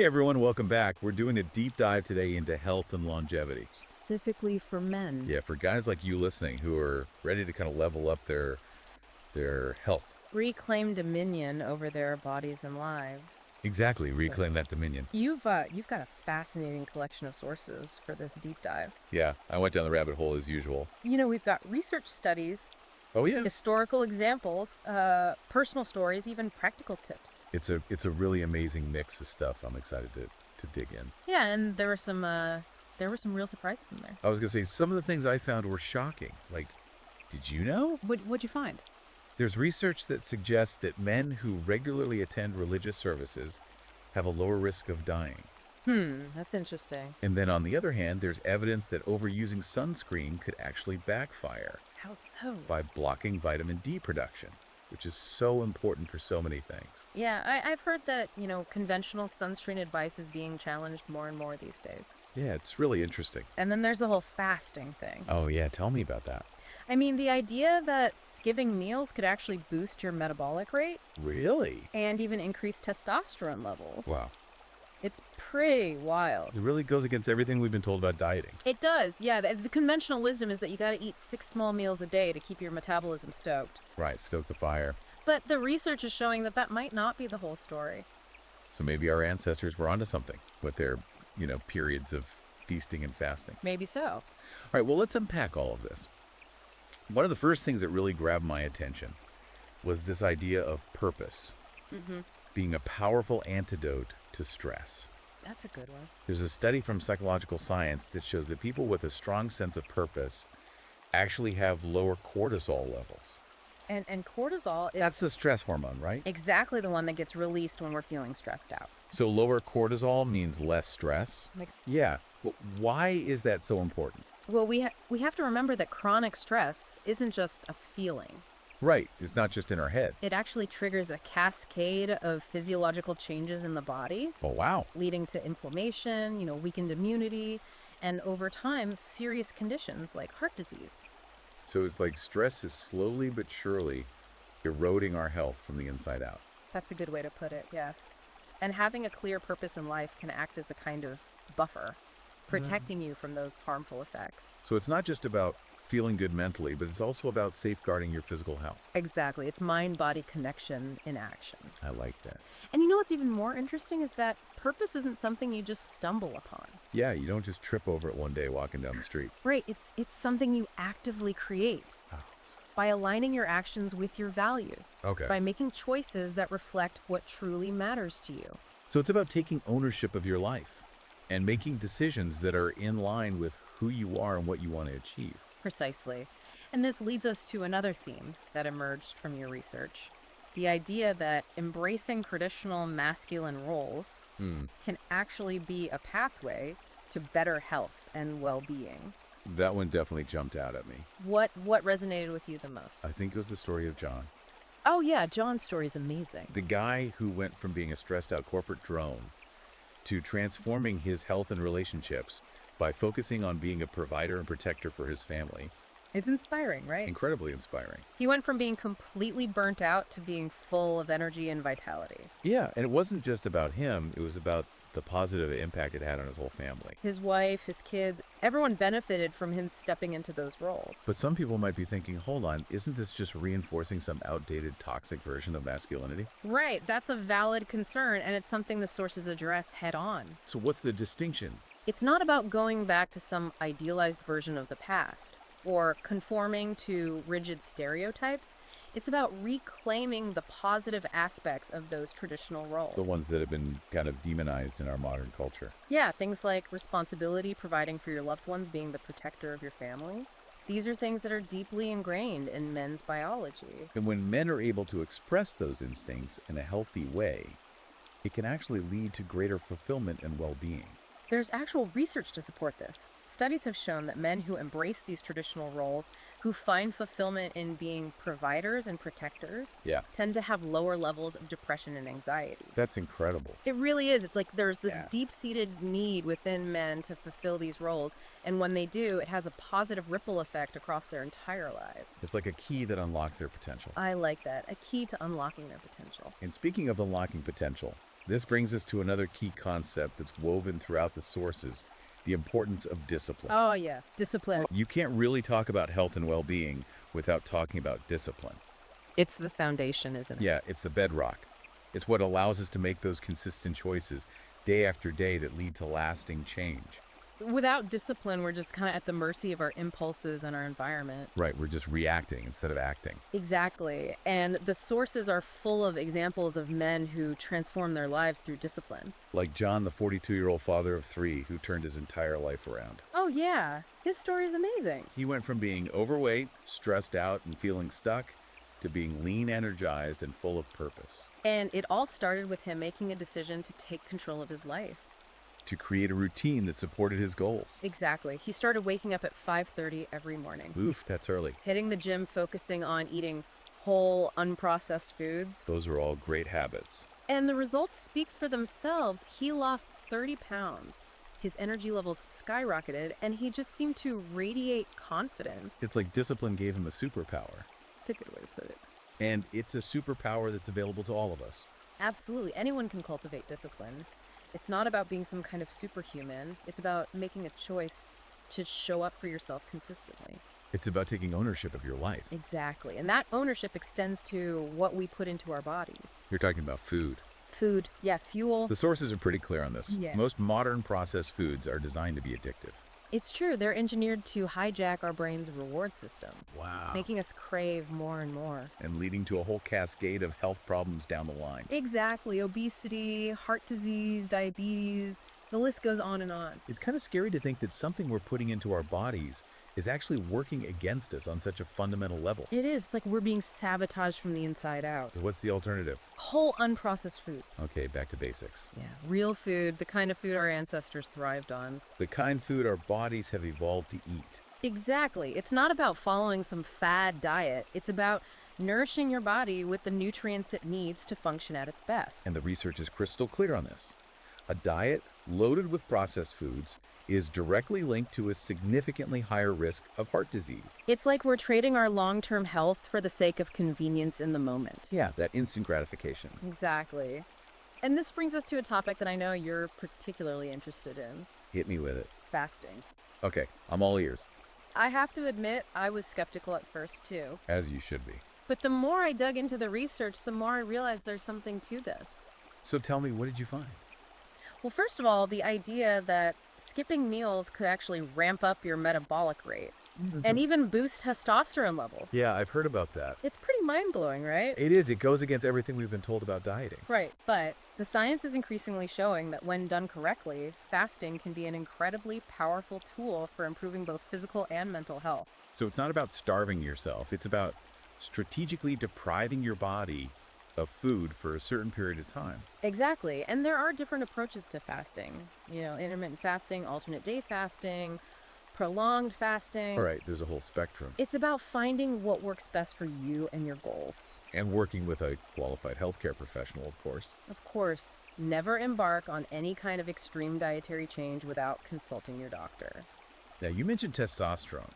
everyone, welcome back. We're doing a deep dive today into health and longevity. Specifically for men. Yeah, for guys like you listening who are ready to kind of level up their health. Reclaim dominion over their bodies and lives. Exactly, reclaim that dominion. You've got a fascinating collection of sources for this deep dive. Yeah, I went down the rabbit hole as usual. We've got research studies, Oh yeah, historical examples, personal stories, even practical tips. it's a really amazing mix of stuff. I'm excited to dig in. Yeah, and there were some real surprises in there. I was gonna say some of the things I found were shocking. Like, did you know? What'd you find? There's research that suggests that men who regularly attend religious services have a lower risk of dying. That's interesting. And then on the other hand, there's evidence that overusing sunscreen could actually backfire How so? by blocking vitamin D production, which is so important for so many things. Yeah, I've heard that, conventional sunscreen advice is being challenged more and more these days. Yeah, it's really interesting. And then there's the whole fasting thing. Oh yeah, tell me about that. I mean, the idea that skipping meals could actually boost your metabolic rate Really? and even increase testosterone levels. Wow. It's pretty wild. It really goes against everything we've been told about dieting. It does, yeah. The conventional wisdom is that you gotta eat 6 small meals a day to keep your metabolism stoked. Right, stoke the fire. But the research is showing that that might not be the whole story. So maybe our ancestors were onto something with their, periods of feasting and fasting. Maybe so. All right, well, let's unpack all of this. One of the first things that really grabbed my attention was this idea of purpose being a powerful antidote to stress. That's a good one. There's a study from psychological science that shows that people with a strong sense of purpose actually have lower cortisol levels. And cortisol is That's the stress hormone, right? exactly the one that gets released when we're feeling stressed out. So lower cortisol means less stress? Makes- Yeah. But why is that so important? Well, we have to remember that chronic stress isn't just a feeling. Right. It's not just in our head. It actually triggers a cascade of physiological changes in the body, Oh, wow. leading to inflammation, weakened immunity, and over time, serious conditions like heart disease. So it's like stress is slowly but surely eroding our health from the inside out. That's a good way to put it, yeah. And having a clear purpose in life can act as a kind of buffer, protecting you from those harmful effects. So it's not just about feeling good mentally, but it's also about safeguarding your physical health. Exactly. It's mind-body connection in action. I like that. And what's even more interesting is that purpose isn't something you just stumble upon. Yeah, you don't just trip over it one day walking down the street. Right. It's something you actively create Oh, by aligning your actions with your values. okay. By making choices that reflect what truly matters to you. So it's about taking ownership of your life and making decisions that are in line with who you are and what you want to achieve. Precisely. And this leads us to another theme that emerged from your research. The idea that embracing traditional masculine roles can actually be a pathway to better health and well-being. That one definitely jumped out at me. What resonated with you the most? I think it was the story of John. Oh yeah, John's story is amazing. The guy who went from being a stressed out corporate drone to transforming his health and relationships by focusing on being a provider and protector for his family. It's inspiring, right? Incredibly inspiring. He went from being completely burnt out to being full of energy and vitality. Yeah, and it wasn't just about him, it was about the positive impact it had on his whole family. His wife, his kids, everyone benefited from him stepping into those roles. But some people might be thinking, hold on, isn't this just reinforcing some outdated, toxic version of masculinity? Right, that's a valid concern, and it's something the sources address head on. So what's the distinction? It's not about going back to some idealized version of the past or conforming to rigid stereotypes. It's about reclaiming the positive aspects of those traditional roles. The ones that have been kind of demonized in our modern culture. Yeah, things like responsibility, providing for your loved ones, being the protector of your family. These are things that are deeply ingrained in men's biology. And when men are able to express those instincts in a healthy way, it can actually lead to greater fulfillment and well-being. There's actual research to support this. Studies have shown that men who embrace these traditional roles, who find fulfillment in being providers and protectors, Yeah. tend to have lower levels of depression and anxiety. That's incredible. It really is. It's like there's this Yeah. deep-seated need within men to fulfill these roles, and when they do, it has a positive ripple effect across their entire lives. It's like a key that unlocks their potential. I like that. A key to unlocking their potential. And speaking of unlocking potential, this brings us to another key concept that's woven throughout the sources: the importance of discipline. Oh, yes. Discipline. You can't really talk about health and well-being without talking about discipline. It's the foundation, isn't it? Yeah, it's the bedrock. It's what allows us to make those consistent choices day after day that lead to lasting change. Without discipline, we're just kind of at the mercy of our impulses and our environment. Right, we're just reacting instead of acting. Exactly. And the sources are full of examples of men who transform their lives through discipline. Like John, the 42-year-old father of 3 who turned his entire life around. Oh, yeah. His story is amazing. He went from being overweight, stressed out, and feeling stuck to being lean, energized, and full of purpose. And it all started with him making a decision to take control of his life. To create a routine that supported his goals. Exactly. He started waking up at 5:30 every morning. Oof, that's early. Hitting the gym, focusing on eating whole, unprocessed foods. Those are all great habits. And the results speak for themselves. He lost 30 pounds. His energy levels skyrocketed, and he just seemed to radiate confidence. It's like discipline gave him a superpower. That's a good way to put it. And it's a superpower that's available to all of us. Absolutely. Anyone can cultivate discipline. It's not about being some kind of superhuman. It's about making a choice to show up for yourself consistently. It's about taking ownership of your life. Exactly. And that ownership extends to what we put into our bodies. You're talking about food. Food, yeah, fuel. The sources are pretty clear on this. Yeah. Most modern processed foods are designed to be addictive. It's true. They're engineered to hijack our brain's reward system, Wow. making us crave more and more. And leading to a whole cascade of health problems down the line. Exactly. Obesity, heart disease, diabetes, the list goes on and on. It's kind of scary to think that something we're putting into our bodies is actually working against us on such a fundamental level. It is. It's like we're being sabotaged from the inside out. So what's the alternative? Whole unprocessed foods. Okay, back to basics. Yeah, real food, the kind of food our ancestors thrived on. The kind food our bodies have evolved to eat. Exactly. It's not about following some fad diet. It's about nourishing your body with the nutrients it needs to function at its best. And the research is crystal clear on this. A diet loaded with processed foods is directly linked to a significantly higher risk of heart disease. It's like we're trading our long-term health for the sake of convenience in the moment. Yeah, that instant gratification. Exactly. And this brings us to a topic that I know you're particularly interested in: Hit me with it. fasting. Okay, I'm all ears. I have to admit, I was skeptical at first too. As you should be. But the more I dug into the research, the more I realized there's something to this. So tell me, what did you find? Well, first of all, the idea that skipping meals could actually ramp up your metabolic rate and even boost testosterone levels. Yeah, I've heard about that. It's pretty mind-blowing, right? It is. It goes against everything we've been told about dieting. Right, but the science is increasingly showing that when done correctly, fasting can be an incredibly powerful tool for improving both physical and mental health. So it's not about starving yourself. It's about strategically depriving your body of food for a certain period of time. Exactly, and there are different approaches to fasting. You know, intermittent fasting, alternate day fasting, prolonged fasting. All right, there's a whole spectrum. It's about finding what works best for you and your goals. And working with a qualified healthcare professional, of course. Of course, never embark on any kind of extreme dietary change without consulting your doctor. Now, you mentioned testosterone,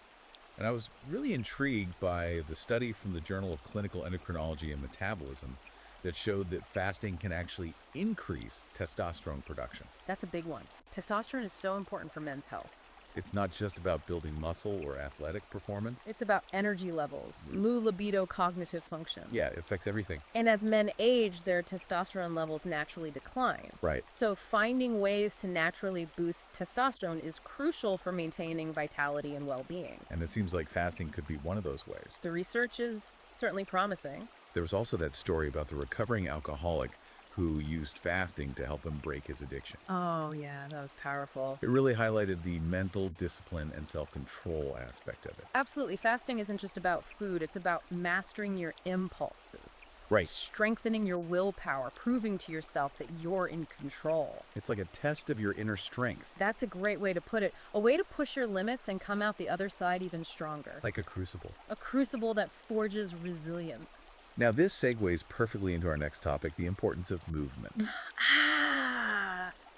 and I was really intrigued by the study from the Journal of Clinical Endocrinology and Metabolism that showed that fasting can actually increase testosterone production. That's a big one. Testosterone is so important for men's health. It's not just about building muscle or athletic performance. It's about energy levels, mood, libido, cognitive function. Yeah, it affects everything. And as men age, their testosterone levels naturally decline. Right. So finding ways to naturally boost testosterone is crucial for maintaining vitality and well-being. And it seems like fasting could be one of those ways. The research is certainly promising. There was also that story about the recovering alcoholic who used fasting to help him break his addiction. Oh, yeah, that was powerful. It really highlighted the mental discipline and self-control aspect of it. Absolutely. Fasting isn't just about food. It's about mastering your impulses. Right. Strengthening your willpower, proving to yourself that you're in control. It's like a test of your inner strength. That's a great way to put it. A way to push your limits and come out the other side even stronger. Like a crucible. A crucible that forges resilience. Now, this segues perfectly into our next topic, the importance of movement.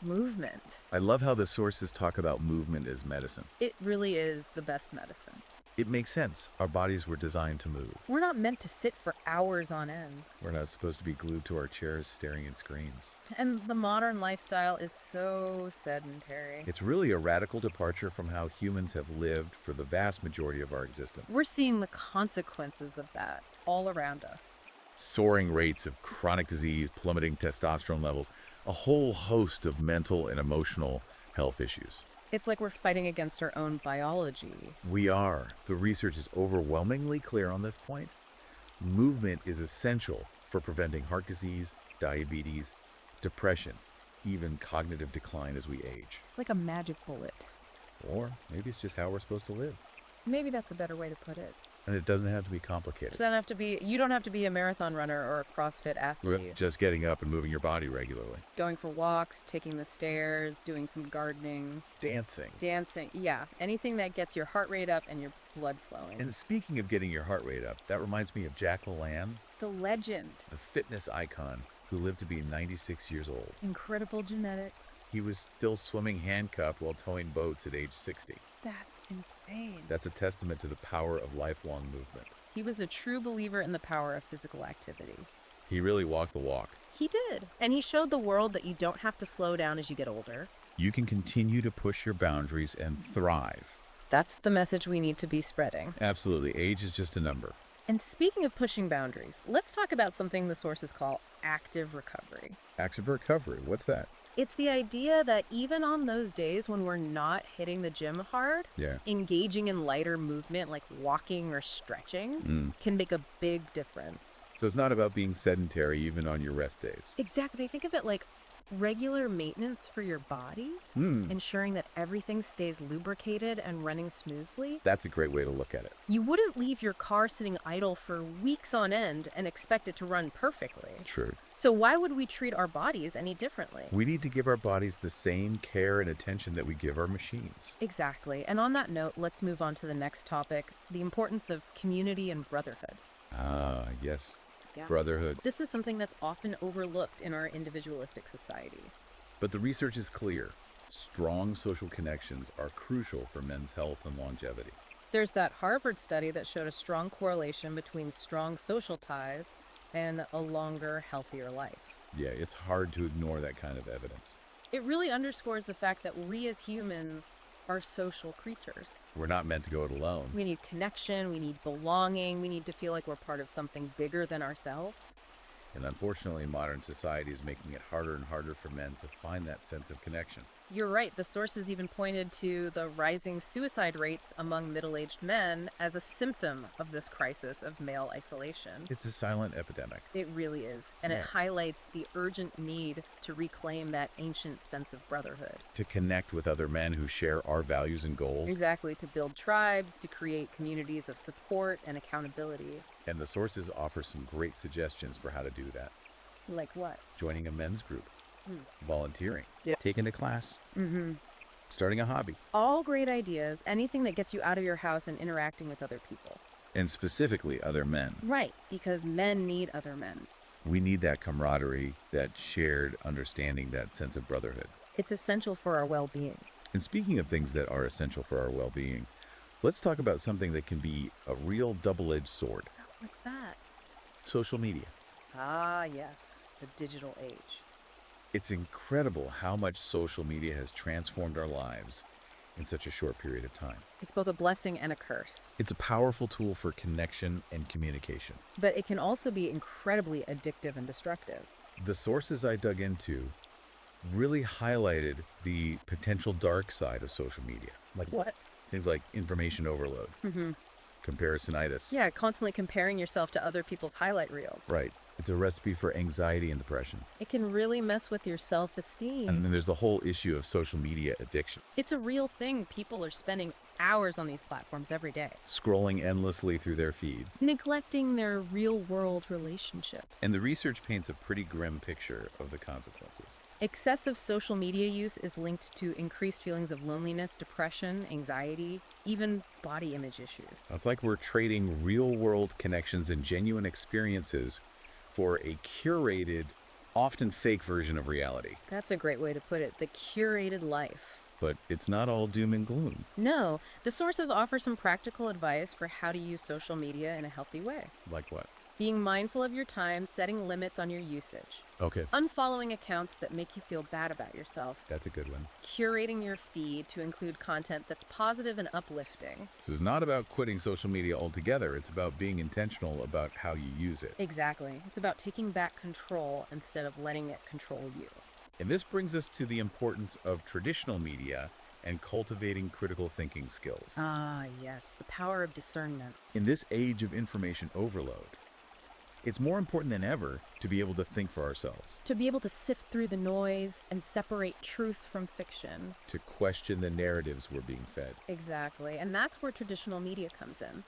Movement. I love how the sources talk about movement as medicine. It really is the best medicine. It makes sense. Our bodies were designed to move. We're not meant to sit for hours on end. We're not supposed to be glued to our chairs staring at screens. And the modern lifestyle is so sedentary. It's really a radical departure from how humans have lived for the vast majority of our existence. We're seeing the consequences of that all around us. Soaring rates of chronic disease, plummeting testosterone levels, a whole host of mental and emotional health issues. It's like we're fighting against our own biology. We are. The research is overwhelmingly clear on this point. Movement is essential for preventing heart disease, diabetes, depression, even cognitive decline as we age. It's like a magic bullet. Or maybe it's just how we're supposed to live. Maybe that's a better way to put it. And it doesn't have to be complicated. You don't have to be a marathon runner or a CrossFit athlete. Just getting up and moving your body regularly. Going for walks, taking the stairs, doing some gardening. Dancing. Yeah. Anything that gets your heart rate up and your blood flowing. And speaking of getting your heart rate up, that reminds me of Jack LaLanne, The legend. the fitness icon who lived to be 96 years old. Incredible genetics. He was still swimming handcuffed while towing boats at age 60. That's insane. That's a testament to the power of lifelong movement. He was a true believer in the power of physical activity. He really walked the walk. He did. And he showed the world that you don't have to slow down as you get older. You can continue to push your boundaries and thrive. That's the message we need to be spreading. Absolutely. Age is just a number. And speaking of pushing boundaries, let's talk about something the sources call active recovery. Active recovery. What's that? It's the idea that even on those days when we're not hitting the gym hard, Yeah. engaging in lighter movement like walking or stretching can make a big difference. So it's not about being sedentary even on your rest days. Exactly. Think of it like regular maintenance for your body, ensuring that everything stays lubricated and running smoothly. That's a great way to look at it. You wouldn't leave your car sitting idle for weeks on end and expect it to run perfectly. It's true. So why would we treat our bodies any differently? We need to give our bodies the same care and attention that we give our machines. Exactly. And on that note, let's move on to the next topic, the importance of community and brotherhood. Ah, yes. Yeah. Brotherhood. This is something that's often overlooked in our individualistic society. But the research is clear. Strong social connections are crucial for men's health and longevity. There's that Harvard study that showed a strong correlation between strong social ties and a longer, healthier life. Yeah, it's hard to ignore that kind of evidence. It really underscores the fact that we as humans are social creatures. We're not meant to go it alone. We need connection, we need belonging, we need to feel like we're part of something bigger than ourselves. And unfortunately, modern society is making it harder and harder for men to find that sense of connection. You're right. The sources even pointed to the rising suicide rates among middle-aged men as a symptom of this crisis of male isolation. It's a silent epidemic. It really is. And it highlights the urgent need to reclaim that ancient sense of brotherhood. To connect with other men who share our values and goals. Exactly. To build tribes, to create communities of support and accountability. And the sources offer some great suggestions for how to do that. Like what? Joining a men's group. Volunteering. Yeah. Taking a class. Starting a hobby. All great ideas. Anything that gets you out of your house and interacting with other people. And specifically other men. Right. Because men need other men. We need that camaraderie, that shared understanding, that sense of brotherhood. It's essential for our well-being. And speaking of things that are essential for our well-being, let's talk about something that can be a real double-edged sword. What's that? Social media. Ah, yes. The digital age. It's incredible how much social media has transformed our lives in such a short period of time. It's both a blessing and a curse. It's a powerful tool for connection and communication. But it can also be incredibly addictive and destructive. The sources I dug into really highlighted the potential dark side of social media. Like What? things like information overload, comparisonitis. Yeah, constantly comparing yourself to other people's highlight reels. Right. It's a recipe for anxiety and depression. It can really mess with your self-esteem. And then there's the whole issue of social media addiction. It's a real thing. People are spending hours on these platforms every day, scrolling endlessly through their feeds. neglecting their real-world relationships. And the research paints a pretty grim picture of the consequences. Excessive social media use is linked to increased feelings of loneliness, depression, anxiety, even body image issues. It's like we're trading real-world connections and genuine experiences for a curated, often fake version of reality. That's a great way to put it, the curated life. But it's not all doom and gloom. No, the sources offer some practical advice for how to use social media in a healthy way. Like what? Being mindful of your time, setting limits on your usage, Okay, unfollowing accounts that make you feel bad about yourself, that's a good one. curating your feed to include content that's positive and uplifting. So it's not about quitting social media altogether. It's about being intentional about how you use it. Exactly. It's about taking back control instead of letting it control you. And this brings us to the importance of traditional media and cultivating critical thinking skills. Ah, yes, the power of discernment. In this age of information overload, it's more important than ever to be able to think for ourselves, To be able to sift through the noise and separate truth from fiction. to question the narratives we're being fed. Exactly. And that's where traditional media comes in.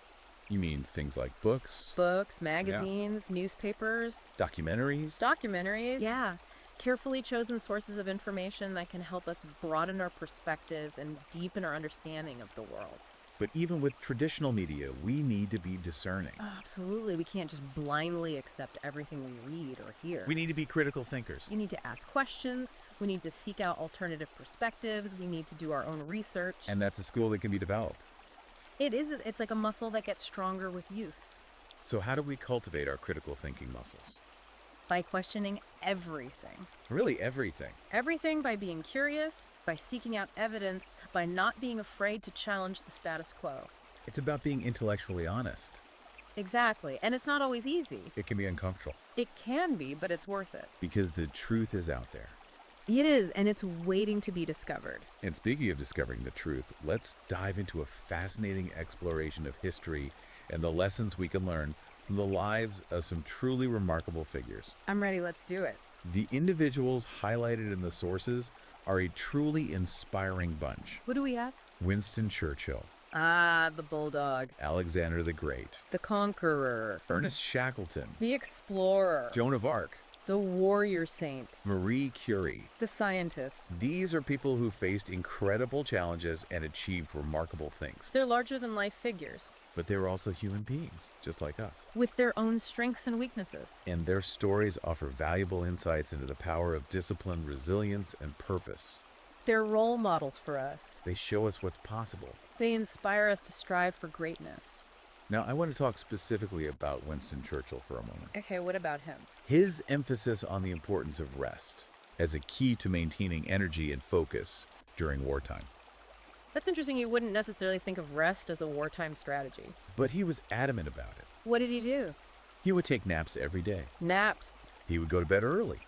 You mean things like books, Books, magazines, newspapers, documentaries? documentaries. Yeah. Carefully chosen sources of information that can help us broaden our perspectives and deepen our understanding of the world. But even with traditional media, we need to be discerning. Absolutely. We can't just blindly accept everything we read or hear. We need to be critical thinkers. You need to ask questions. We need to seek out alternative perspectives. We need to do our own research. And that's a skill that can be developed. It's like a muscle that gets stronger with use. So how do we cultivate our critical thinking muscles? By questioning everything. Really everything. Everything by being curious, by seeking out evidence, by not being afraid to challenge the status quo. It's about being intellectually honest. Exactly. And it's not always easy. It can be uncomfortable It can be, but it's worth it. because the truth is out there. It is, and it's waiting to be discovered. And speaking of discovering the truth, let's dive into a fascinating exploration of history and the lessons we can learn from the lives of some truly remarkable figures. I'm ready. Let's do it. The individuals highlighted in the sources are a truly inspiring bunch. What do we have? Winston Churchill, Ah, the bulldog. Alexander the Great, The conqueror. Ernest Shackleton, The explorer. Joan of Arc, The warrior saint. Marie Curie. The scientist. These are people who faced incredible challenges and achieved remarkable things. They're larger than life figures, But they were also human beings, just like us. with their own strengths and weaknesses. And their stories offer valuable insights into the power of discipline, resilience, and purpose. They're role models for us. They show us what's possible. They inspire us to strive for greatness. Now, I want to talk specifically about Winston Churchill for a moment. Okay, what about him? His emphasis on the importance of rest as a key to maintaining energy and focus during wartime. That's interesting. You wouldn't necessarily think of rest as a wartime strategy. But he was adamant about it. What did he do? He would take naps every day. Naps. He would go to bed early.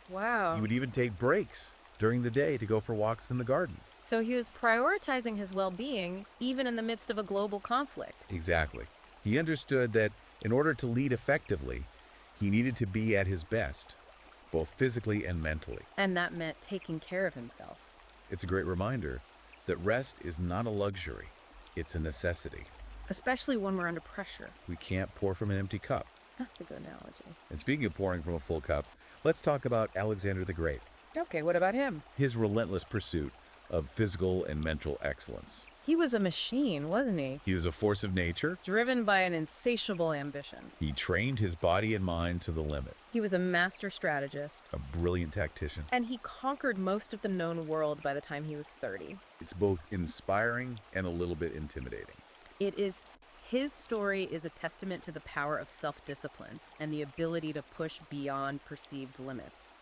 Wow. He would even take breaks during the day to go for walks in the garden. So he was prioritizing his well-being even in the midst of a global conflict. Exactly. He understood that in order to lead effectively, he needed to be at his best, both physically and mentally. And that meant taking care of himself. It's a great reminder that rest is not a luxury, it's a necessity. Especially when we're under pressure. We can't pour from an empty cup. That's a good analogy. And speaking of pouring from a full cup, let's talk about Alexander the Great, Okay, what about him? his relentless pursuit of physical and mental excellence. He was a machine, wasn't he? He was a force of nature. Driven by an insatiable ambition. He trained his body and mind to the limit. He was a master strategist. A brilliant tactician. And he conquered most of the known world by the time he was 30. It's both inspiring and a little bit intimidating. His story is a testament to the power of self-discipline and the ability to push beyond perceived limits.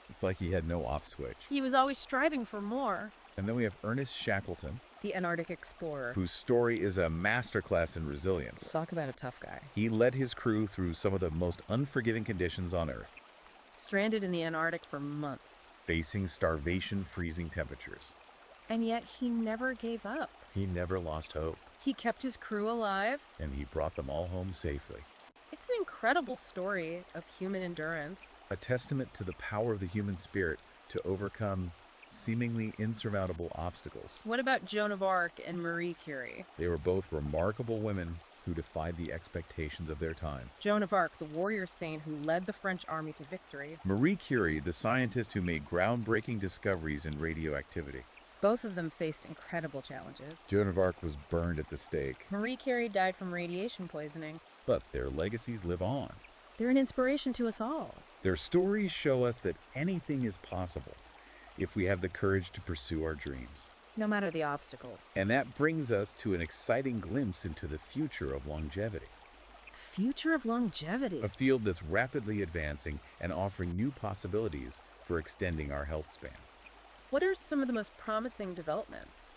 It's like he had no off switch. He was always striving for more. And then we have Ernest Shackleton, The Antarctic explorer. whose story is a masterclass in resilience. Talk about a tough guy. He led his crew through some of the most unforgiving conditions on Earth, Stranded in the Antarctic for months. facing starvation, freezing temperatures. And yet he never gave up. He never lost hope, He kept his crew alive. and he brought them all home safely. It's an incredible story of human endurance. A testament to the power of the human spirit to overcome seemingly insurmountable obstacles. What about Joan of Arc and Marie Curie? They were both remarkable women who defied the expectations of their time. Joan of Arc, the warrior saint who led the French army to victory. Marie Curie, the scientist who made groundbreaking discoveries in radioactivity. Both of them faced incredible challenges. Joan of Arc was burned at the stake, Marie Curie died from radiation poisoning. but their legacies live on. They're an inspiration to us all. Their stories show us that anything is possible if we have the courage to pursue our dreams. No matter the obstacles. And that brings us to an exciting glimpse into the future of longevity, Future of longevity. a field that's rapidly advancing and offering new possibilities for extending our health span. What are some of the most promising developments?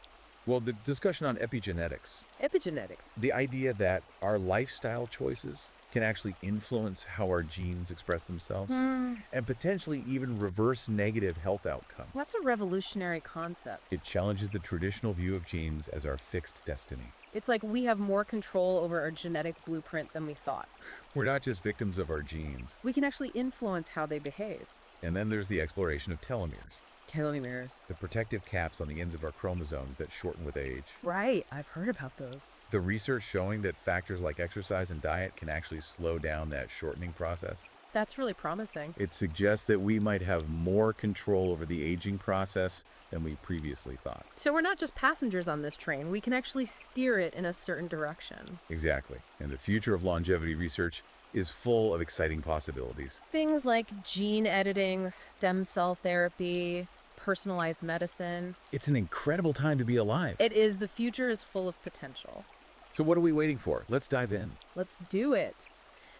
Well, the discussion on epigenetics, Epigenetics. the idea that our lifestyle choices can actually influence how our genes express themselves and potentially even reverse negative health outcomes. That's a revolutionary concept. It challenges the traditional view of genes as our fixed destiny. It's like we have more control over our genetic blueprint than we thought. We're not just victims of our genes. We can actually influence how they behave. And then there's the exploration of telomeres, Telomeres. the protective caps on the ends of our chromosomes that shorten with age. Right, I've heard about those. The research showing that factors like exercise and diet can actually slow down that shortening process. That's really promising. It suggests that we might have more control over the aging process than we previously thought. So we're not just passengers on this train, we can actually steer it in a certain direction. Exactly. And the future of longevity research is full of exciting possibilities. Things like gene editing, stem cell therapy, personalized medicine. It's an incredible time to be alive. It is, the future is full of potential. So what are we waiting for? Let's dive in. Let's do it.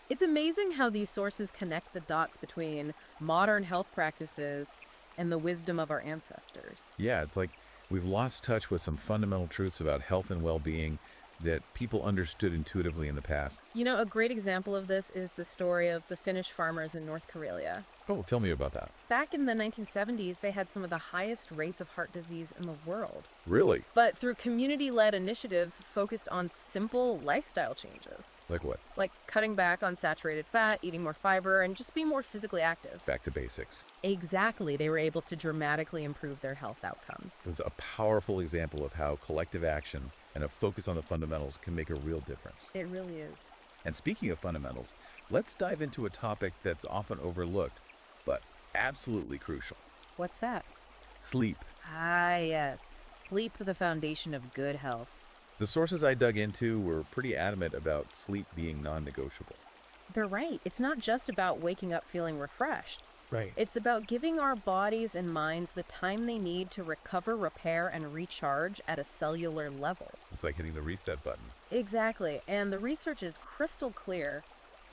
It's amazing how these sources connect the dots between modern health practices and the wisdom of our ancestors. Yeah, it's like we've lost touch with some fundamental truths about health and well-being that people understood intuitively in the past. You know, a great example of this is the story of the Finnish farmers in North Karelia. Oh, tell me about that. Back in the 1970s, they had some of the highest rates of heart disease in the world. Really? But through community-led initiatives focused on simple lifestyle changes, Like what? like cutting back on saturated fat, eating more fiber, and just being more physically active. Back to basics. Exactly, they were able to dramatically improve their health outcomes. This is a powerful example of how collective action and a focus on the fundamentals can make a real difference. It really is. And speaking of fundamentals, let's dive into a topic that's often overlooked, but absolutely crucial. What's that? Sleep. Ah, yes. Sleep, the foundation of good health. The sources I dug into were pretty adamant about sleep being non-negotiable. They're right. It's not just about waking up feeling refreshed. Right. It's about giving our bodies and minds the time they need to recover, repair, and recharge at a cellular level. It's like hitting the reset button. Exactly. And the research is crystal clear.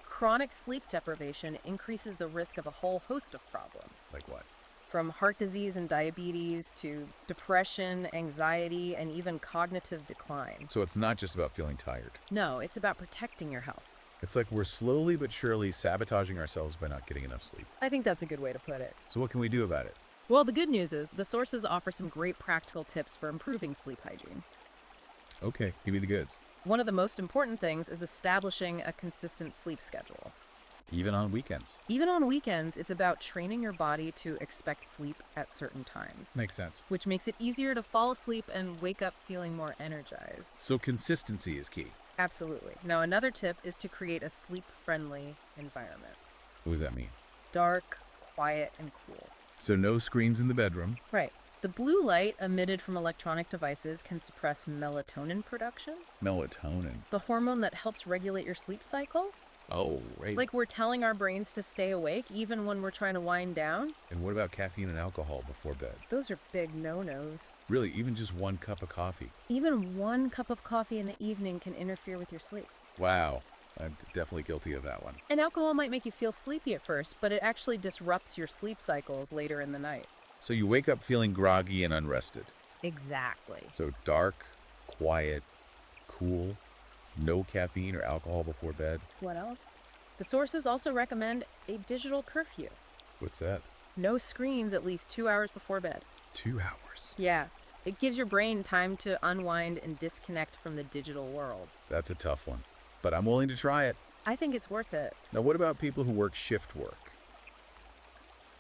Chronic sleep deprivation increases the risk of a whole host of problems, Like what? from heart disease and diabetes to depression, anxiety, and even cognitive decline. So it's not just about feeling tired. No, it's about protecting your health. It's like we're slowly but surely sabotaging ourselves by not getting enough sleep. I think that's a good way to put it. So what can we do about it? Well, the good news is the sources offer some great practical tips for improving sleep hygiene. Okay, give me the goods. One of the most important things is establishing a consistent sleep schedule. Even on weekends. Even on weekends, it's about training your body to expect sleep at certain times, Makes sense. which makes it easier to fall asleep and wake up feeling more energized. So consistency is key. Absolutely. Now, another tip is to create a sleep-friendly environment. What does that mean? Dark, quiet, and cool. So no screens in the bedroom. Right. The blue light emitted from electronic devices can suppress melatonin production, Melatonin. the hormone that helps regulate your sleep cycle. Oh, right. Like we're telling our brains to stay awake even when we're trying to wind down. And what about caffeine and alcohol before bed? Those are big no-nos. Really, even just one cup of coffee. Even one cup of coffee in the evening can interfere with your sleep. Wow. I'm definitely guilty of that one. And alcohol might make you feel sleepy at first, but it actually disrupts your sleep cycles later in the night. So you wake up feeling groggy and unrested. Exactly. So dark, quiet, cool, no caffeine or alcohol before bed. What else? The sources also recommend a digital curfew. What's that? No screens at least 2 hours before bed. 2 hours. Yeah. It gives your brain time to unwind and disconnect from the digital world. That's a tough one, but I'm willing to try it. I think it's worth it. Now, what about people who work shift work?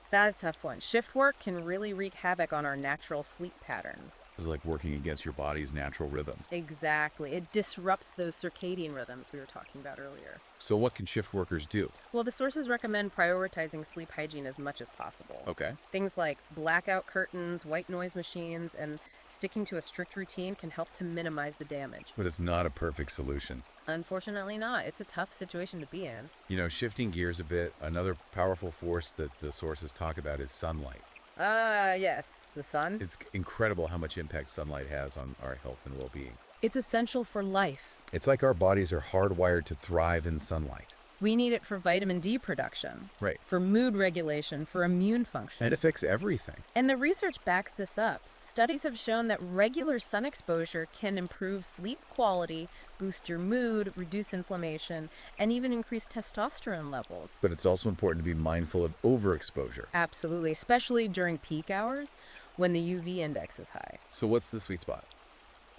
That's a tough one. Shift work can really wreak havoc on our natural sleep patterns. It's like working against your body's natural rhythm. Exactly. It disrupts those circadian rhythms we were talking about earlier. So what can shift workers do? Well, the sources recommend prioritizing sleep hygiene as much as possible. Okay. Things like blackout curtains, white noise machines, and sticking to a strict routine can help to minimize the damage. But it's not a perfect solution. Unfortunately not. It's a tough situation to be in. You know, shifting gears a bit, another powerful force that the sources talk about is sunlight. Yes, the sun. It's incredible how much impact sunlight has on our health and well-being. It's essential for life. It's like our bodies are hardwired to thrive in sunlight. We need it for vitamin D production, Right. for mood regulation, for immune function. And it affects everything. And the research backs this up. Studies have shown that regular sun exposure can improve sleep quality, boost your mood, reduce inflammation, and even increase testosterone levels. But it's also important to be mindful of overexposure. Absolutely, especially during peak hours when the UV index is high. So what's the sweet spot?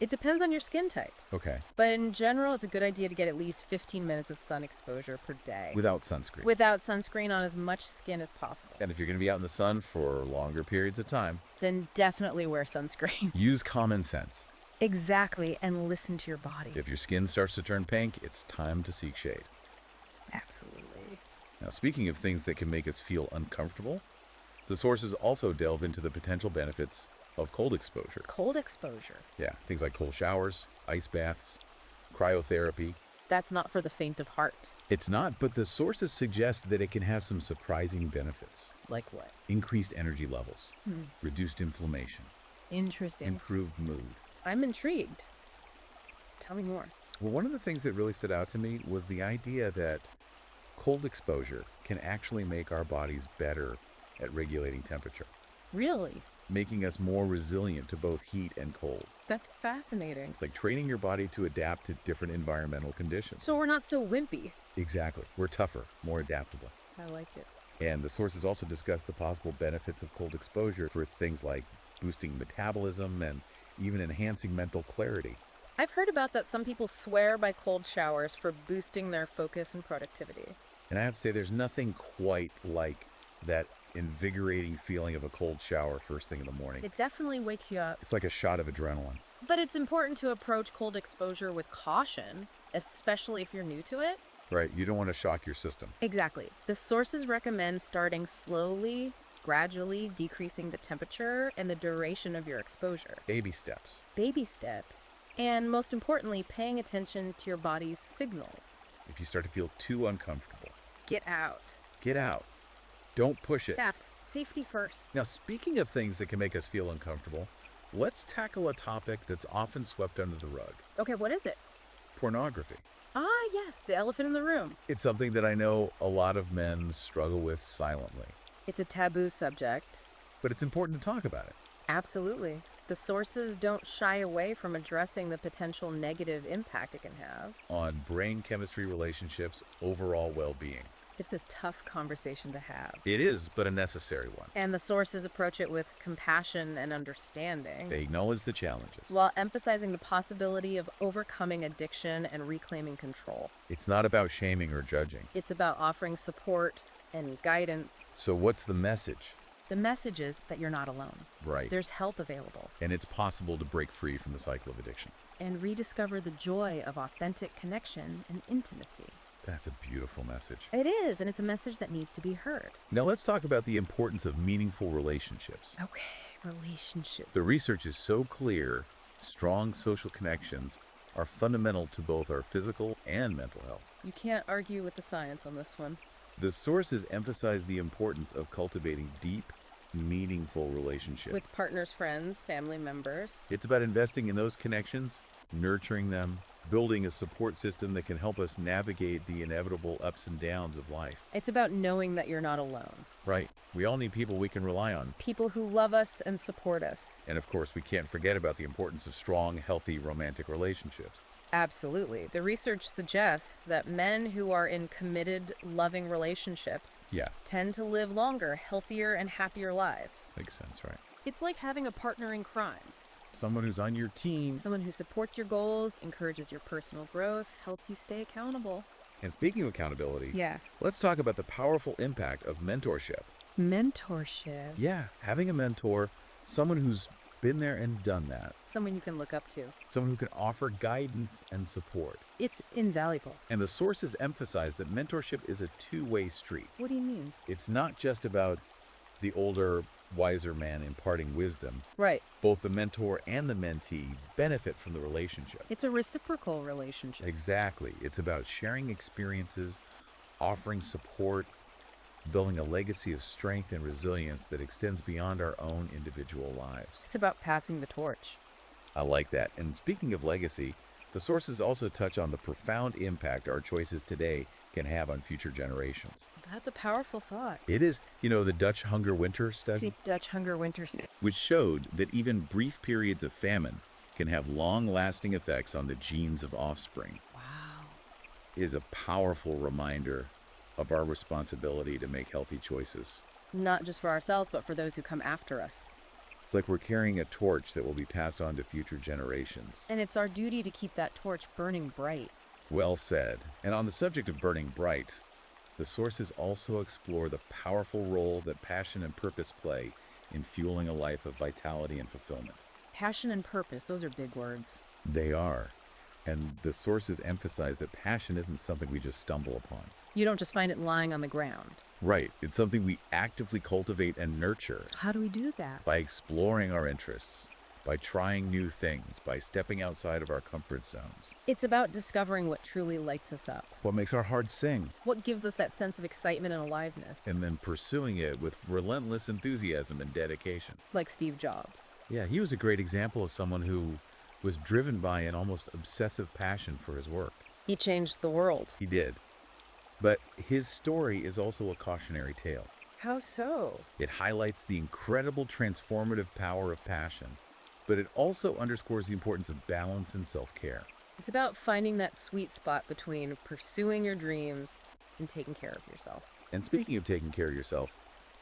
It depends on your skin type, Okay. but in general, it's a good idea to get at least 15 minutes of sun exposure per day. Without sunscreen. Without sunscreen on as much skin as possible. And if you're going to be out in the sun for longer periods of time, Then definitely wear sunscreen. use common sense. Exactly, and listen to your body. If your skin starts to turn pink, it's time to seek shade. Absolutely. Now, speaking of things that can make us feel uncomfortable, the sources also delve into the potential benefits of cold exposure. Cold exposure. Yeah, things like cold showers, ice baths, cryotherapy. That's not for the faint of heart. It's not, but the sources suggest that it can have some surprising benefits. Like what? Increased energy levels, reduced inflammation, Interesting. improved mood. I'm intrigued. Tell me more. Well, one of the things that really stood out to me was the idea that cold exposure can actually make our bodies better at regulating temperature, Really? making us more resilient to both heat and cold. That's fascinating. It's like training your body to adapt to different environmental conditions. So we're not so wimpy. Exactly. We're tougher, more adaptable. I like it. And the sources also discuss the possible benefits of cold exposure for things like boosting metabolism and even enhancing mental clarity. I've heard about that some people swear by cold showers for boosting their focus and productivity. And I have to say, there's nothing quite like that invigorating feeling of a cold shower first thing in the morning. It definitely wakes you up. It's like a shot of adrenaline. But it's important to approach cold exposure with caution, especially if you're new to it. Right, you don't want to shock your system. Exactly. The sources recommend starting slowly, gradually decreasing the temperature and the duration of your exposure. Baby steps. Baby steps. And most importantly, paying attention to your body's signals. If you start to feel too uncomfortable, Get out. get out. Don't push it. Taps. Safety first. Now, speaking of things that can make us feel uncomfortable, let's tackle a topic that's often swept under the rug. Okay, what is it? Pornography. Ah, yes, the elephant in the room. It's something that I know a lot of men struggle with silently, It's a taboo subject. but it's important to talk about it. Absolutely. The sources don't shy away from addressing the potential negative impact it can have. On brain chemistry, relationships, overall well-being. It's a tough conversation to have. It is, but a necessary one. And the sources approach it with compassion and understanding, They acknowledge the challenges. while emphasizing the possibility of overcoming addiction and reclaiming control. It's not about shaming or judging. It's about offering support and guidance. So what's the message? The message is that you're not alone. Right. There's help available. And it's possible to break free from the cycle of addiction. And rediscover the joy of authentic connection and intimacy. That's a beautiful message. It is, and it's a message that needs to be heard. Now let's talk about the importance of meaningful relationships. Okay, relationship. The research is so clear, strong social connections are fundamental to both our physical and mental health. You can't argue with the science on this one. The sources emphasize the importance of cultivating deep, meaningful relationships. With partners, friends, family members. It's about investing in those connections, nurturing them, building a support system that can help us navigate the inevitable ups and downs of life. It's about knowing that you're not alone. Right. We all need people we can rely on. People who love us and support us. And of course, we can't forget about the importance of strong, healthy romantic relationships. Absolutely. The research suggests that men who are in committed, loving relationships Yeah, tend to live longer, healthier, and happier lives. makes sense, right? It's like having a partner in crime. Someone who's on your team. Someone who supports your goals, encourages your personal growth, helps you stay accountable. And speaking of accountability, Yeah. let's talk about the powerful impact of mentorship. Mentorship. Yeah, having a mentor, someone who's been there and done that, Someone you can look up to. someone who can offer guidance and support. It's invaluable. And the sources emphasize that mentorship is a two-way street. What do you mean? It's not just about the older, wiser man imparting wisdom. Right. Both the mentor and the mentee benefit from the relationship. It's a reciprocal relationship. Exactly. It's about sharing experiences, offering support, building a legacy of strength and resilience that extends beyond our own individual lives. It's about passing the torch. I like that. And speaking of legacy, the sources also touch on the profound impact our choices today can have on future generations. That's a powerful thought. It is, the Dutch hunger winter study, The Dutch hunger winter. which showed that even brief periods of famine can have long-lasting effects on the genes of offspring, Wow. is a powerful reminder of our responsibility to make healthy choices. Not just for ourselves, but for those who come after us. It's like we're carrying a torch that will be passed on to future generations. And it's our duty to keep that torch burning bright. Well said. And on the subject of burning bright, the sources also explore the powerful role that passion and purpose play in fueling a life of vitality and fulfillment. Passion and purpose, those are big words. They are. And the sources emphasize that passion isn't something we just stumble upon. You don't just find it lying on the ground. Right. It's something we actively cultivate and nurture How do we do that? by exploring our interests, by trying new things, by stepping outside of our comfort zones. It's about discovering what truly lights us up. What makes our hearts sing, What gives us that sense of excitement and aliveness? and then pursuing it with relentless enthusiasm and dedication. Like Steve Jobs. Yeah, he was a great example of someone who was driven by an almost obsessive passion for his work. He changed the world. He did. But his story is also a cautionary tale. How so? It highlights the incredible transformative power of passion, but it also underscores the importance of balance and self-care. It's about finding that sweet spot between pursuing your dreams and taking care of yourself. And speaking of taking care of yourself,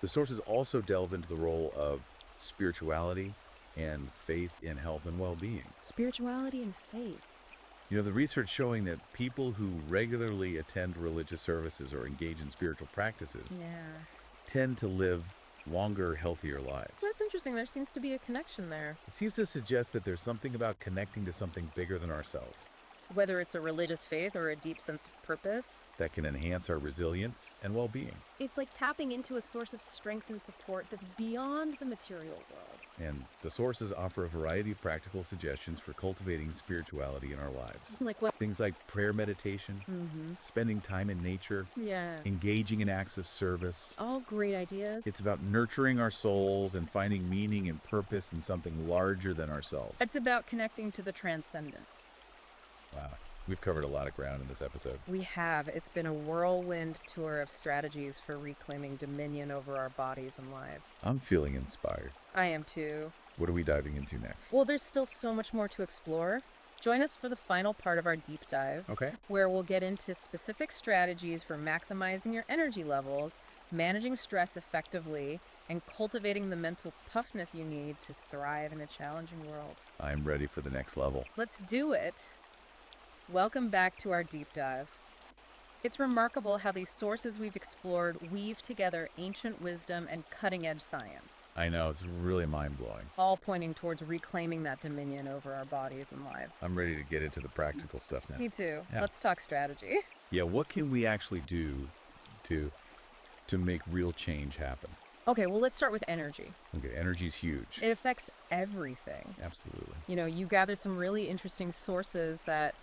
the sources also delve into the role of spirituality and faith in health and well-being. Spirituality and faith. The research showing that people who regularly attend religious services or engage in spiritual practices Yeah. tend to live longer, healthier lives. That's interesting. There seems to be a connection there. It seems to suggest that there's something about connecting to something bigger than ourselves Whether it's a religious faith or a deep sense of purpose, that can enhance our resilience and well-being. it's like tapping into a source of strength and support that's beyond the material world. And the sources offer a variety of practical suggestions for cultivating spirituality in our lives. Like what? Things like prayer meditation, spending time in nature, Yeah. engaging in acts of service. All great ideas. It's about nurturing our souls and finding meaning and purpose in something larger than ourselves. It's about connecting to the transcendent. Wow, we've covered a lot of ground in this episode. We have. It's been a whirlwind tour of strategies for reclaiming dominion over our bodies and lives. I'm feeling inspired. I am too. What are we diving into next? Well, there's still so much more to explore. Join us for the final part of our deep dive, Okay. where we'll get into specific strategies for maximizing your energy levels, managing stress effectively, and cultivating the mental toughness you need to thrive in a challenging world. I'm ready for the next level. Let's do it. Welcome back to our deep dive. It's remarkable how these sources we've explored weave together ancient wisdom and cutting-edge science, I know, it's really mind-blowing. all pointing towards reclaiming that dominion over our bodies and lives. I'm ready to get into the practical stuff now. Me too. Yeah. Let's talk strategy. Yeah, what can we actually do to make real change happen? Okay, well, let's start with energy. Okay, energy's huge. It affects everything. Absolutely. You gathered some really interesting sources that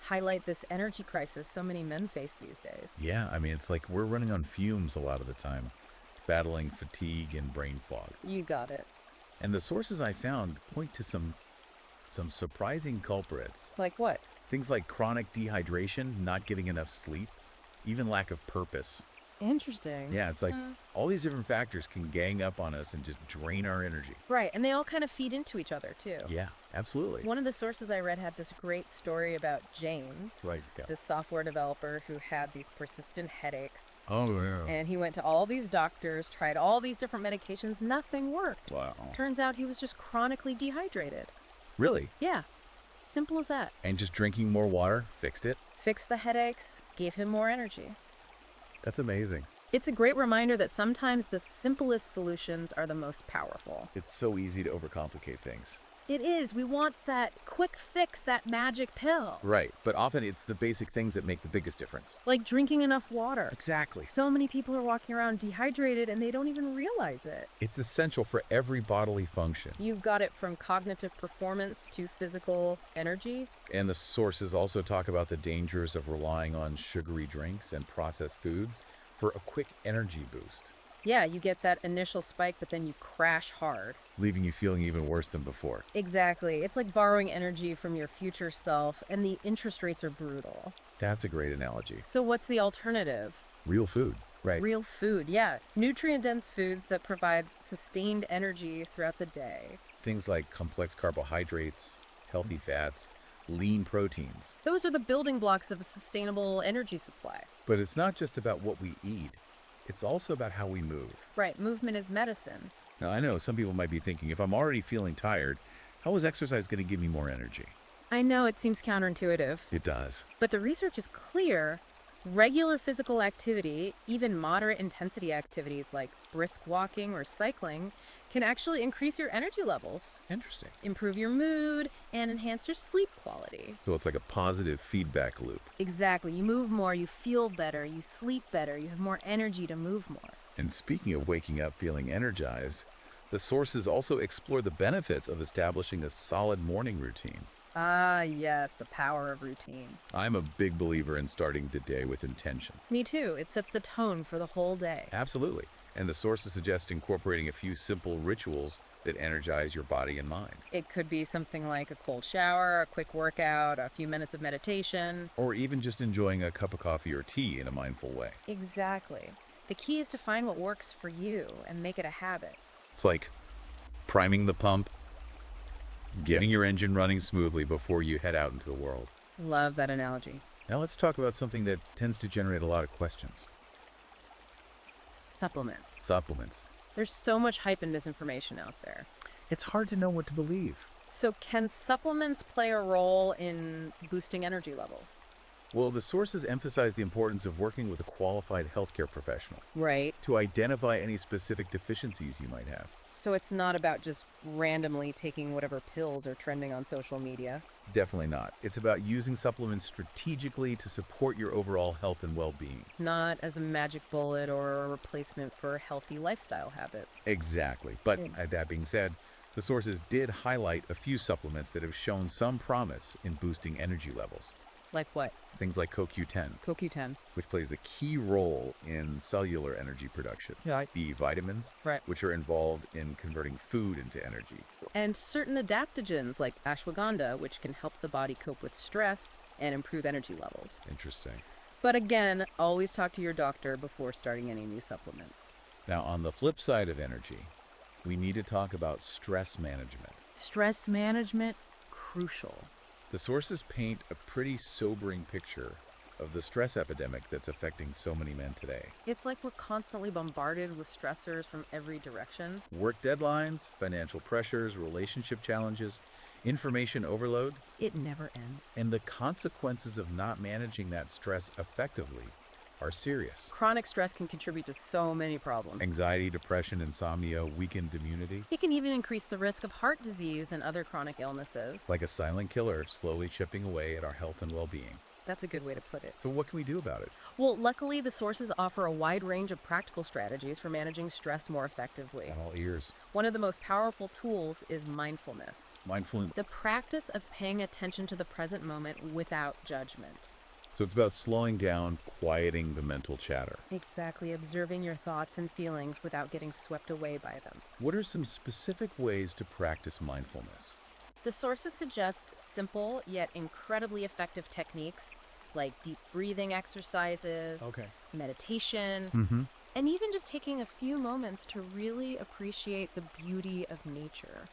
highlight this energy crisis so many men face these days. Yeah, I mean, it's like we're running on fumes a lot of the time, battling fatigue and brain fog. You got it. And the sources I found point to some surprising culprits. Like what? Things like chronic dehydration, not getting enough sleep, even lack of purpose. Interesting. Yeah, it's like all these different factors can gang up on us and just drain our energy. Right, and they all kind of feed into each other, too. Yeah, absolutely. One of the sources I read had this great story about James, Right, yeah. this software developer who had these persistent headaches. Oh, yeah. And he went to all these doctors, tried all these different medications, nothing worked. Wow. Turns out he was just chronically dehydrated. Really? Yeah, simple as that. And just drinking more water fixed it? Fixed the headaches, gave him more energy. That's amazing. It's a great reminder that sometimes the simplest solutions are the most powerful. It's so easy to overcomplicate things. It is. We want that quick fix, that magic pill. Right, but often it's the basic things that make the biggest difference. Like drinking enough water. Exactly. So many people are walking around dehydrated and they don't even realize it. It's essential for every bodily function. You've got it from cognitive performance to physical energy. And the sources also talk about the dangers of relying on sugary drinks and processed foods for a quick energy boost, Yeah, you get that initial spike, but then you crash hard. leaving you feeling even worse than before. Exactly. It's like borrowing energy from your future self, and the interest rates are brutal. That's a great analogy. So what's the alternative? Real food, right? Real food, yeah. Nutrient-dense foods that provide sustained energy throughout the day. Things like complex carbohydrates, healthy fats, lean proteins. Those are the building blocks of a sustainable energy supply. But it's not just about what we eat. It's also about how we move. Right, movement is medicine. Now, I know some people might be thinking, if I'm already feeling tired, how is exercise going to give me more energy? I know it seems counterintuitive, It does. but the research is clear. Regular physical activity, even moderate intensity activities like brisk walking or cycling, can actually increase your energy levels, Interesting. improve your mood, and enhance your sleep quality. So it's like a positive feedback loop. Exactly. You move more, you feel better, you sleep better, you have more energy to move more. And speaking of waking up feeling energized, the sources also explore the benefits of establishing a solid morning routine. Ah, yes, the power of routine. I'm a big believer in starting the day with intention. Me too. It sets the tone for the whole day. Absolutely. And the sources suggest incorporating a few simple rituals that energize your body and mind. It could be something like a cold shower, a quick workout, a few minutes of meditation. Or even just enjoying a cup of coffee or tea in a mindful way. Exactly. The key is to find what works for you and make it a habit. It's like priming the pump, getting your engine running smoothly before you head out into the world. Love that analogy. Now let's talk about something that tends to generate a lot of questions. Supplements. Supplements. There's so much hype and misinformation out there. It's hard to know what to believe. So can supplements play a role in boosting energy levels? Well, the sources emphasize the importance of working with a qualified healthcare professional Right. to identify any specific deficiencies you might have. So it's not about just randomly taking whatever pills are trending on social media. Definitely not. It's about using supplements strategically to support your overall health and well-being. Not as a magic bullet or a replacement for healthy lifestyle habits. Exactly. But that being said, the sources did highlight a few supplements that have shown some promise in boosting energy levels. Like what? Things like CoQ10, CoQ10. which plays a key role in cellular energy production. Yeah. B vitamins, Right. which are involved in converting food into energy. And certain adaptogens like ashwagandha, which can help the body cope with stress and improve energy levels. Interesting. But again, always talk to your doctor before starting any new supplements. Now, on the flip side of energy, we need to talk about stress management. Stress management, crucial. The sources paint a pretty sobering picture of the stress epidemic that's affecting so many men today. It's like we're constantly bombarded with stressors from every direction. Work deadlines, financial pressures, relationship challenges, information overload, It never ends. and the consequences of not managing that stress effectively are serious. Chronic stress can contribute to so many problems. Anxiety, depression, insomnia, weakened immunity. It can even increase the risk of heart disease and other chronic illnesses. Like a silent killer slowly chipping away at our health and well-being. That's a good way to put it. So what can we do about it? Well, luckily, the sources offer a wide range of practical strategies for managing stress more effectively. At all ears. One of the most powerful tools is mindfulness, Mindful. the practice of paying attention to the present moment without judgment. So it's about slowing down, quieting the mental chatter. Exactly, observing your thoughts and feelings without getting swept away by them. What are some specific ways to practice mindfulness? The sources suggest simple yet incredibly effective techniques like deep breathing exercises, meditation, and even just taking a few moments to really appreciate the beauty of nature.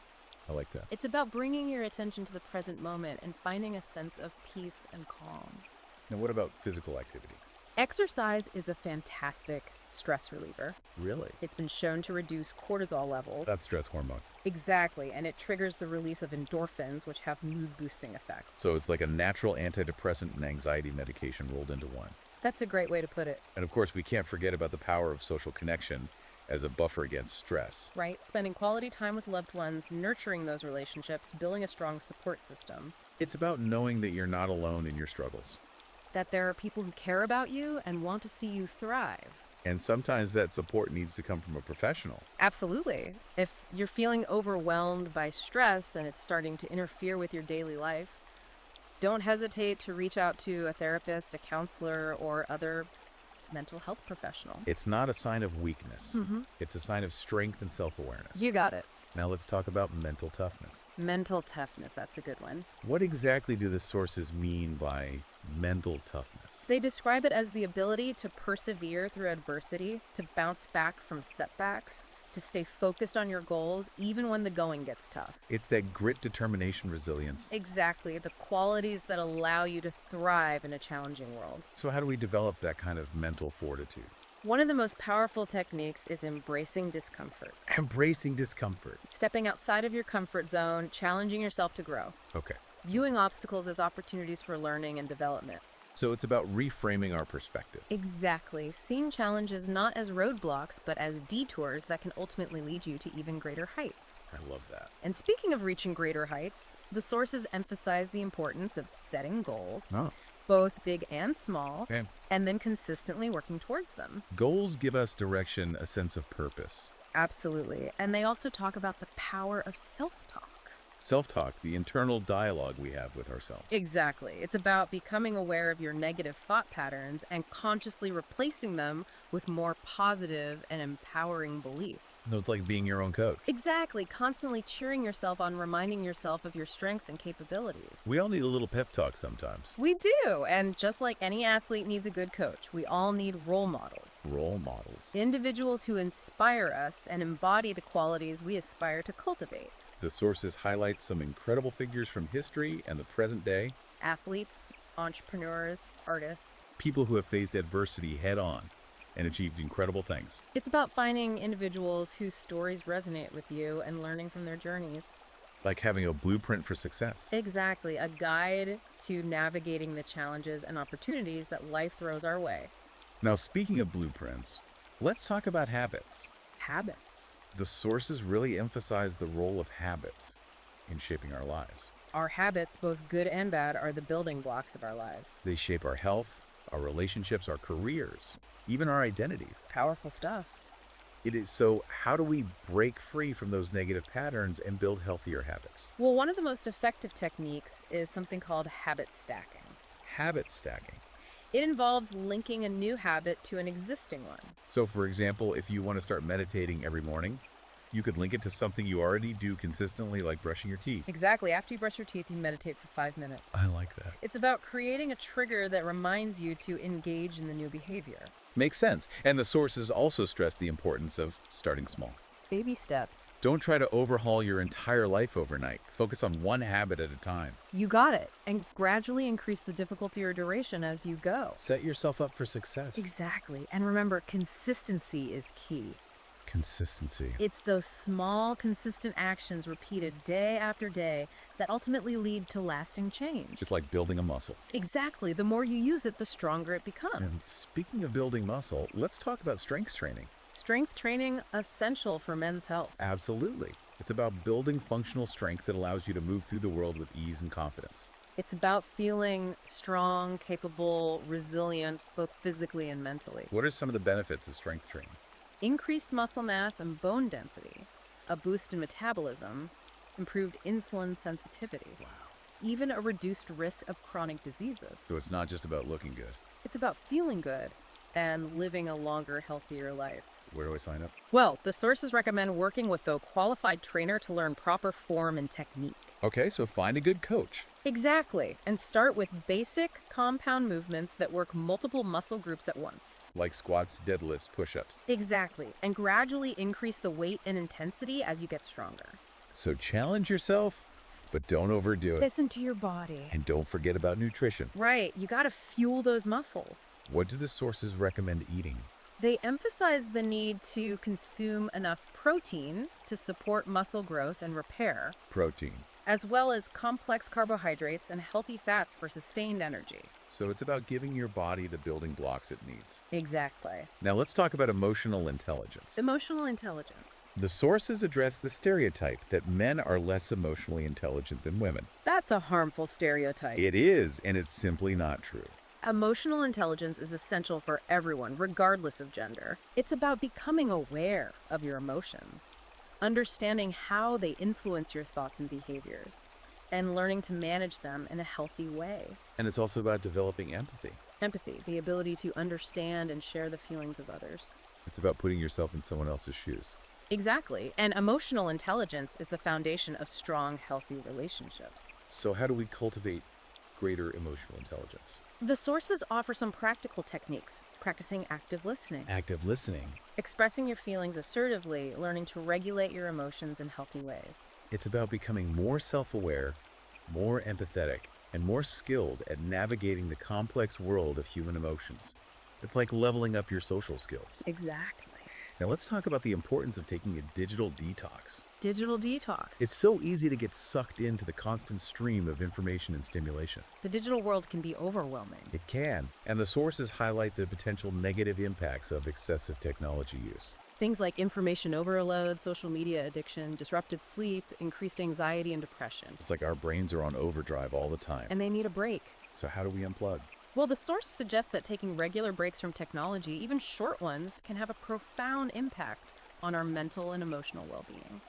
I like that. It's about bringing your attention to the present moment and finding a sense of peace and calm. Now what about physical activity? Exercise is a fantastic stress reliever. Really? It's been shown to reduce cortisol levels. That's stress hormone. Exactly, and it triggers the release of endorphins, which have mood-boosting effects. So it's like a natural antidepressant and anxiety medication rolled into one. That's a great way to put it, And of course, we can't forget about the power of social connection as a buffer against stress. right? Spending quality time with loved ones, nurturing those relationships, building a strong support system. It's about knowing that you're not alone in your struggles. That there are people who care about you and want to see you thrive. And sometimes that support needs to come from a professional. Absolutely. If you're feeling overwhelmed by stress and it's starting to interfere with your daily life, don't hesitate to reach out to a therapist, a counselor, or other mental health professional. It's not a sign of weakness. It's a sign of strength and self-awareness. You got it. Now let's talk about mental toughness. Mental toughness, that's a good one. What exactly do the sources mean by mental toughness? They describe it as the ability to persevere through adversity, to bounce back from setbacks, to stay focused on your goals even when the going gets tough. It's that grit, determination, resilience. Exactly, the qualities that allow you to thrive in a challenging world. So how do we develop that kind of mental fortitude? One of the most powerful techniques is embracing discomfort. Embracing discomfort. Stepping outside of your comfort zone, challenging yourself to grow. Okay. Viewing obstacles as opportunities for learning and development. So it's about reframing our perspective. Exactly. Seeing challenges not as roadblocks, but as detours that can ultimately lead you to even greater heights. I love that. And speaking of reaching greater heights, the sources emphasize the importance of setting goals, Oh. both big and small, Okay. and then consistently working towards them. Goals give us direction, a sense of purpose. Absolutely. And they also talk about the power of self-talk. Self-talk, the internal dialogue we have with ourselves. Exactly. It's about becoming aware of your negative thought patterns and consciously replacing them with more positive and empowering beliefs. So it's like being your own coach. Exactly. Constantly cheering yourself on, reminding yourself of your strengths and capabilities. We all need a little pep talk sometimes. We do. And just like any athlete needs a good coach, we all need role models. Role models. Individuals who inspire us and embody the qualities we aspire to cultivate. The sources highlight some incredible figures from history and the present day, Athletes, entrepreneurs, artists. people who have faced adversity head on and achieved incredible things. It's about finding individuals whose stories resonate with you and learning from their journeys. Like having a blueprint for success. Exactly, a guide to navigating the challenges and opportunities that life throws our way. Now, speaking of blueprints, let's talk about habits. Habits. The sources really emphasize the role of habits in shaping our lives. Our habits, both good and bad, are the building blocks of our lives. They shape our health, our relationships, our careers, even our identities. Powerful stuff. It is so how do we break free from those negative patterns and build healthier habits? Well, one of the most effective techniques is something called habit stacking. Habit stacking. It involves linking a new habit to an existing one. So for example, if you want to start meditating every morning, you could link it to something you already do consistently, like brushing your teeth. Exactly. After you brush your teeth, you meditate for 5 minutes. I like that. It's about creating a trigger that reminds you to engage in the new behavior. Makes sense. And the sources also stress the importance of starting small. Baby steps. Don't try to overhaul your entire life overnight. Focus on one habit at a time. You got it. And gradually increase the difficulty or duration as you go. Set yourself up for success. Exactly. And remember, consistency is key. Consistency. It's those small, consistent actions repeated day after day that ultimately lead to lasting change. It's like building a muscle. Exactly. The more you use it, the stronger it becomes. And speaking of building muscle, let's talk about strength training. Strength training, essential for men's health. Absolutely. It's about building functional strength that allows you to move through the world with ease and confidence. It's about feeling strong, capable, resilient, both physically and mentally. What are some of the benefits of strength training? Increased muscle mass and bone density, a boost in metabolism, improved insulin sensitivity, Wow. even a reduced risk of chronic diseases. So it's not just about looking good. It's about feeling good and living a longer, healthier life. Where do I sign up? Well, the sources recommend working with a qualified trainer to learn proper form and technique. Okay, so find a good coach. Exactly, and start with basic compound movements that work multiple muscle groups at once. Like squats, deadlifts, push-ups. Exactly, and gradually increase the weight and intensity as you get stronger. So challenge yourself, but don't overdo it. Listen to your body. And don't forget about nutrition. Right, you gotta fuel those muscles. What do the sources recommend eating? They emphasize the need to consume enough protein to support muscle growth and repair, Protein. as well as complex carbohydrates and healthy fats for sustained energy. So it's about giving your body the building blocks it needs. Exactly. Now let's talk about emotional intelligence. Emotional intelligence. The sources address the stereotype that men are less emotionally intelligent than women. That's a harmful stereotype. It is, and it's simply not true. Emotional intelligence is essential for everyone, regardless of gender. It's about becoming aware of your emotions, understanding how they influence your thoughts and behaviors, and learning to manage them in a healthy way. And it's also about developing empathy. Empathy, the ability to understand and share the feelings of others. It's about putting yourself in someone else's shoes. Exactly. And emotional intelligence is the foundation of strong, healthy relationships. So how do we cultivate greater emotional intelligence? The sources offer some practical techniques: practicing active listening, Active listening. expressing your feelings assertively, learning to regulate your emotions in healthy ways. It's about becoming more self-aware, more empathetic, and more skilled at navigating the complex world of human emotions. It's like leveling up your social skills. Exactly. Now let's talk about the importance of taking a digital detox. Digital detox. It's so easy to get sucked into the constant stream of information and stimulation. The digital world can be overwhelming. It can, and the sources highlight the potential negative impacts of excessive technology use. Things like information overload, social media addiction, disrupted sleep, increased anxiety and depression. It's like our brains are on overdrive all the time. And they need a break. So how do we unplug? Well, the source suggests that taking regular breaks from technology, even short ones, can have a profound impact on our mental and emotional well-being.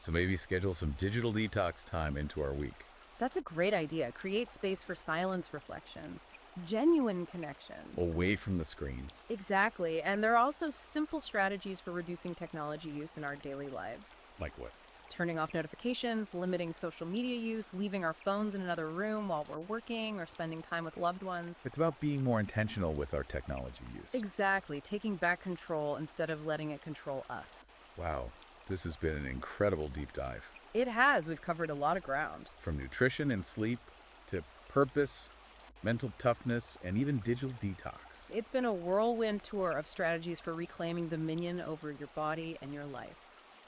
So maybe schedule some digital detox time into our week. That's a great idea. Create space for silence, reflection, genuine connection. Away from the screens. Exactly. And there are also simple strategies for reducing technology use in our daily lives. Like what? Turning off notifications, limiting social media use, leaving our phones in another room while we're working, or spending time with loved ones. It's about being more intentional with our technology use. Exactly. Taking back control instead of letting it control us. Wow, this has been an incredible deep dive. It has. We've covered a lot of ground. From nutrition and sleep to purpose, mental toughness, and even digital detox. It's been a whirlwind tour of strategies for reclaiming dominion over your body and your life.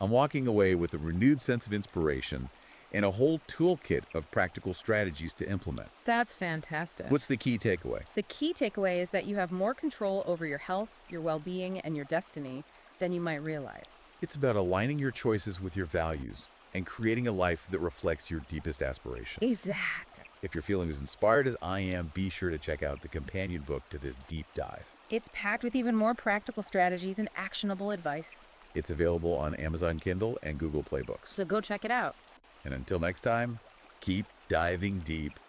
I'm walking away with a renewed sense of inspiration and a whole toolkit of practical strategies to implement. That's fantastic. What's the key takeaway? The key takeaway is that you have more control over your health, your well-being, and your destiny than you might realize. It's about aligning your choices with your values and creating a life that reflects your deepest aspirations. Exactly. If you're feeling as inspired as I am, be sure to check out the companion book to this deep dive. It's packed with even more practical strategies and actionable advice. It's available on Amazon Kindle and Google Play Books. So go check it out. And until next time, keep diving deep.